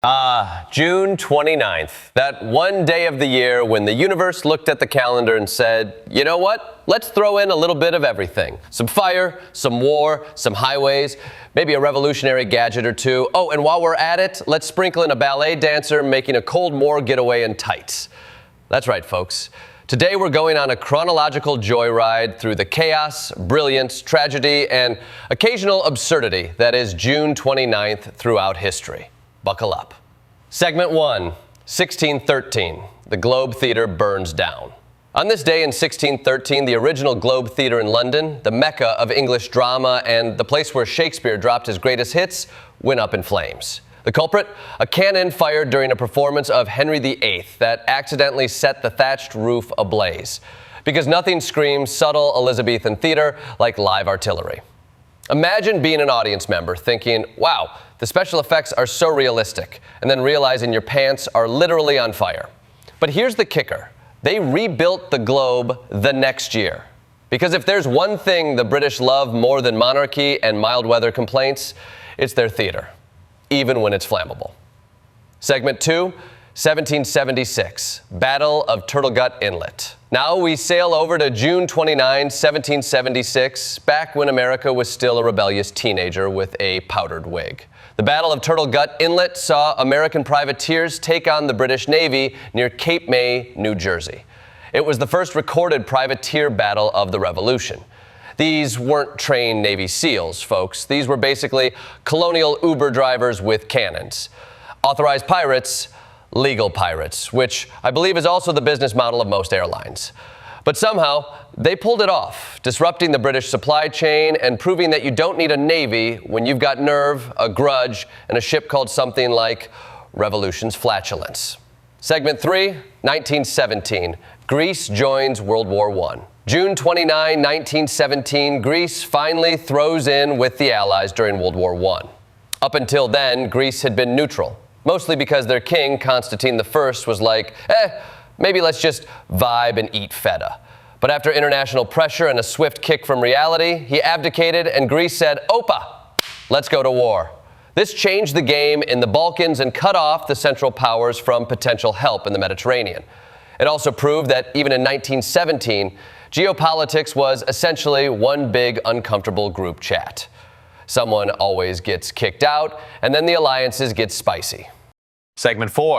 June 29th, that one day of the year when the universe looked at the calendar and said, you know what? Let's throw in a little bit of everything. Some fire, some war, some highways, maybe a revolutionary gadget or two. Oh, and while we're at it, let's sprinkle in a ballet dancer making a Cold War getaway in tights. That's right, folks. Today we're going on a chronological joyride through the chaos, brilliance, tragedy, and occasional absurdity that is June 29th throughout history. Buckle up. Segment 1, 1613. The Globe Theatre burns down. On this day in 1613, the original Globe Theatre in London, the mecca of English drama and the place where Shakespeare dropped his greatest hits, went up in flames. The culprit? A cannon fired during a performance of Henry VIII that accidentally set the thatched roof ablaze. Because nothing screams subtle Elizabethan theater like live artillery. Imagine being an audience member thinking, wow, the special effects are so realistic, and then realizing your pants are literally on fire. But here's the kicker. They rebuilt the Globe the next year. Because if there's one thing the British love more than monarchy and mild weather complaints, it's their theater, even when it's flammable. Segment 2, 1776, Battle of Turtle Gut Inlet. Now we sail over to June 29, 1776, back when America was still a rebellious teenager with a powdered wig. The Battle of Turtle Gut Inlet saw American privateers take on the British Navy near Cape May, New Jersey. It was the first recorded privateer battle of the Revolution. These weren't trained Navy SEALs, folks. These were basically colonial Uber drivers with cannons. Authorized pirates, legal pirates, which I believe is also the business model of most airlines. But somehow, they pulled it off, disrupting the British supply chain and proving that you don't need a navy when you've got nerve, a grudge, and a ship called something like Revolution's Flatulence. Segment 3, 1917, Greece joins World War I. June 29, 1917, Greece finally throws in with the Allies during World War I. Up until then, Greece had been neutral, mostly because their king, Constantine I, was like, maybe let's just vibe and eat feta. But after international pressure and a swift kick from reality, he abdicated and Greece said, Opa, let's go to war. This changed the game in the Balkans and cut off the Central Powers from potential help in the Mediterranean. It also proved that even in 1917, geopolitics was essentially one big uncomfortable group chat. Someone always gets kicked out, and then the alliances get spicy. Segment 4,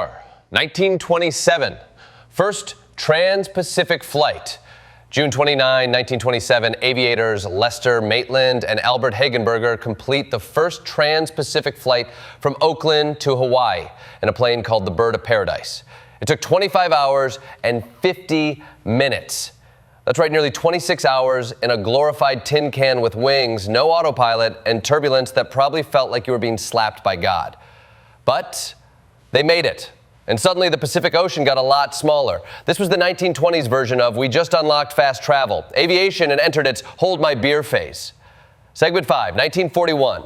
1927. First trans-Pacific flight. June 29, 1927, aviators Lester Maitland and Albert Hagenberger complete the first trans-Pacific flight from Oakland to Hawaii in a plane called the Bird of Paradise. It took 25 hours and 50 minutes. That's right, nearly 26 hours in a glorified tin can with wings, no autopilot, and turbulence that probably felt like you were being slapped by God. But they made it. And suddenly the Pacific Ocean got a lot smaller. This was the 1920s version of we just unlocked fast travel. Aviation had entered its hold my beer phase. Segment 5, 1941,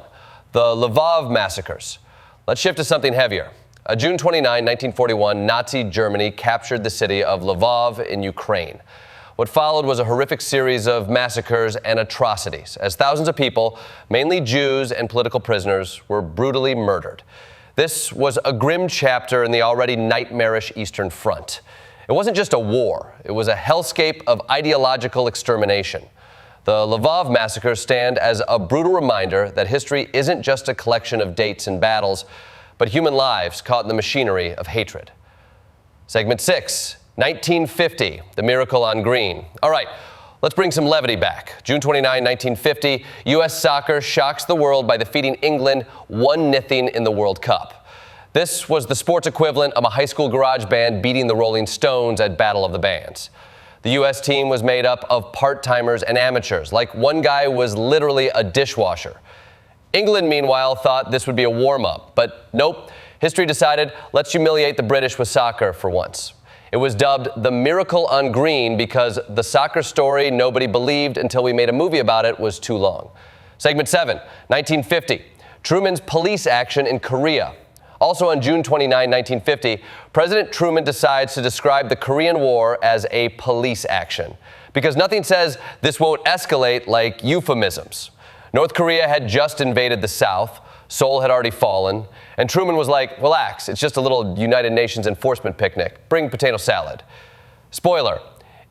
the Lviv massacres. Let's shift to something heavier. June 29, 1941, Nazi Germany captured the city of Lviv in Ukraine. What followed was a horrific series of massacres and atrocities, as thousands of people, mainly Jews and political prisoners, were brutally murdered. This was a grim chapter in the already nightmarish Eastern Front. It wasn't just a war, it was a hellscape of ideological extermination. The Lviv massacres stand as a brutal reminder that history isn't just a collection of dates and battles, but human lives caught in the machinery of hatred. Segment 6, 1950, the Miracle on Green. All right, let's bring some levity back. June 29, 1950, U.S. soccer shocks the world by defeating England 1-0 in the World Cup. This was the sports equivalent of a high school garage band beating the Rolling Stones at Battle of the Bands. The U.S. team was made up of part-timers and amateurs, like one guy was literally a dishwasher. England, meanwhile, thought this would be a warm-up, but nope. History decided, let's humiliate the British with soccer for once. It was dubbed the Miracle on Green because the soccer story nobody believed until we made a movie about it was too long. Segment 7, 1950, Truman's police action in Korea. Also on June 29, 1950, President Truman decides to describe the Korean War as a police action because nothing says this won't escalate like euphemisms. North Korea had just invaded the South. Seoul had already fallen, and Truman was like, relax, it's just a little United Nations enforcement picnic. Bring potato salad. Spoiler,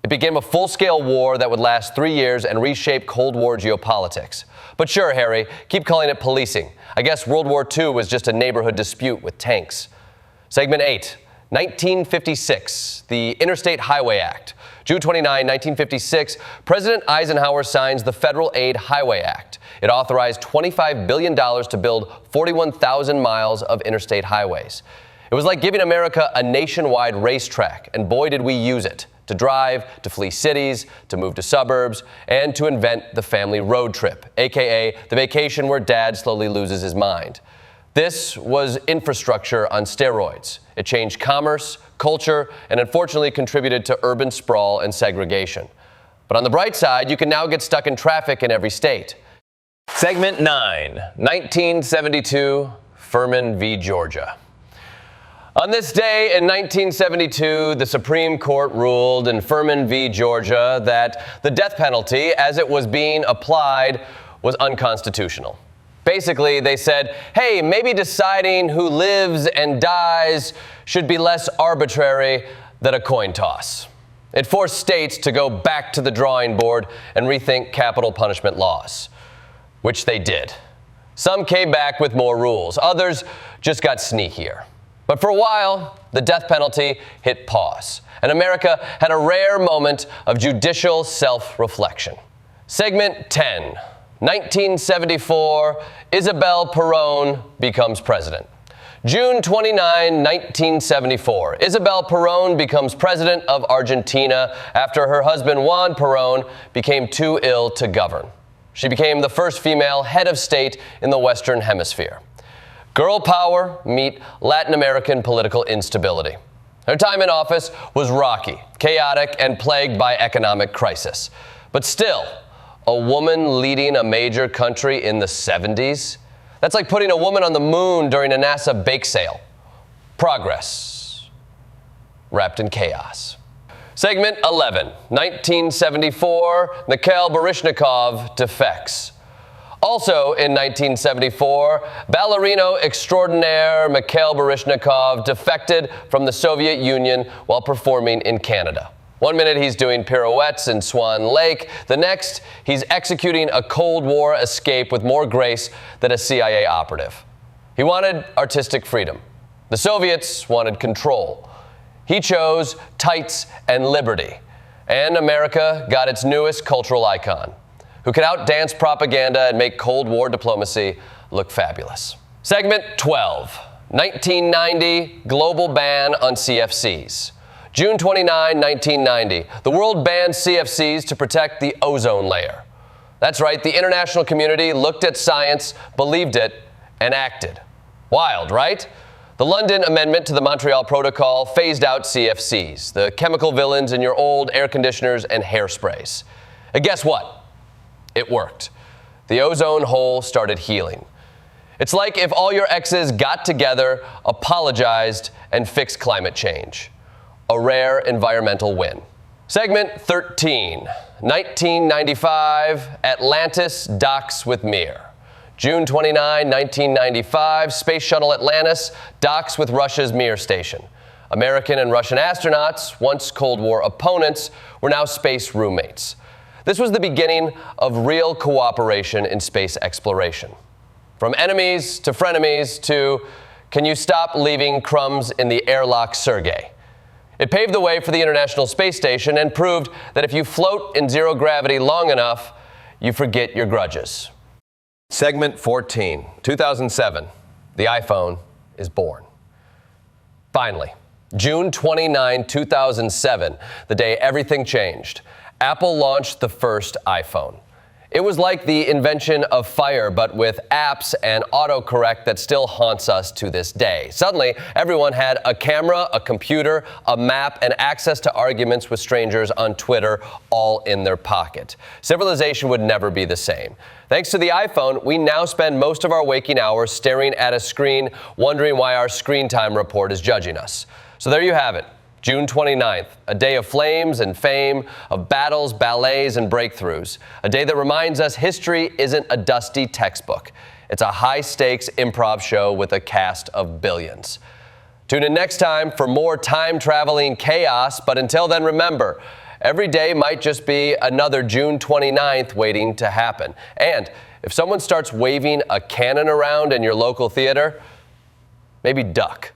it became a full-scale war that would last 3 years and reshape Cold War geopolitics. But sure, Harry, keep calling it policing. I guess World War II was just a neighborhood dispute with tanks. Segment 8, 1956, the Interstate Highway Act. June 29, 1956, President Eisenhower signs the Federal Aid Highway Act. It authorized $25 billion to build 41,000 miles of interstate highways. It was like giving America a nationwide racetrack, and boy did we use it. To drive, to flee cities, to move to suburbs, and to invent the family road trip, aka the vacation where dad slowly loses his mind. This was infrastructure on steroids. It changed commerce, culture, and unfortunately contributed to urban sprawl and segregation. But on the bright side, you can now get stuck in traffic in every state. Segment 9, 1972, Furman v. Georgia. On this day in 1972, the Supreme Court ruled in Furman v. Georgia that the death penalty, as it was being applied, was unconstitutional. Basically, they said, hey, maybe deciding who lives and dies should be less arbitrary than a coin toss. It forced states to go back to the drawing board and rethink capital punishment laws, which they did. Some came back with more rules. Others just got sneakier. But for a while, the death penalty hit pause, and America had a rare moment of judicial self-reflection. Segment 10. 1974, Isabel Perón becomes president. June 29, 1974, Isabel Perón becomes president of Argentina after her husband Juan Perón became too ill to govern. She became the first female head of state in the Western Hemisphere. Girl power meet Latin American political instability. Her time in office was rocky, chaotic, and plagued by economic crisis. But still, a woman leading a major country in the 70s? That's like putting a woman on the moon during a NASA bake sale. Progress wrapped in chaos. Segment 11, 1974, Mikhail Baryshnikov defects. Also in 1974, ballerino extraordinaire Mikhail Baryshnikov defected from the Soviet Union while performing in Canada. One minute he's doing pirouettes in Swan Lake. The next, he's executing a Cold War escape with more grace than a CIA operative. He wanted artistic freedom. The Soviets wanted control. He chose tights and liberty. And America got its newest cultural icon, who could outdance propaganda and make Cold War diplomacy look fabulous. Segment 12, 1990, global ban on CFCs. June 29, 1990, the world banned CFCs to protect the ozone layer. That's right, the international community looked at science, believed it, and acted. Wild, right? The London Amendment to the Montreal Protocol phased out CFCs, the chemical villains in your old air conditioners and hairsprays. And guess what? It worked. The ozone hole started healing. It's like if all your exes got together, apologized, and fixed climate change. A rare environmental win. Segment 13, 1995, Atlantis docks with Mir. June 29, 1995, Space Shuttle Atlantis docks with Russia's Mir station. American and Russian astronauts, once Cold War opponents, were now space roommates. This was the beginning of real cooperation in space exploration. From enemies to frenemies to, can you stop leaving crumbs in the airlock, Sergey? It paved the way for the International Space Station and proved that if you float in zero gravity long enough, you forget your grudges. Segment 14, 2007, the iPhone is born. Finally, June 29, 2007, the day everything changed, Apple launched the first iPhone. It was like the invention of fire, but with apps and autocorrect that still haunts us to this day. Suddenly, everyone had a camera, a computer, a map, and access to arguments with strangers on Twitter all in their pocket. Civilization would never be the same. Thanks to the iPhone, we now spend most of our waking hours staring at a screen, wondering why our screen time report is judging us. So there you have it. June 29th, a day of flames and fame, of battles, ballets, and breakthroughs. A day that reminds us history isn't a dusty textbook. It's a high-stakes improv show with a cast of billions. Tune in next time for more time-traveling chaos, but until then, remember, every day might just be another June 29th waiting to happen. And if someone starts waving a cannon around in your local theater, maybe duck.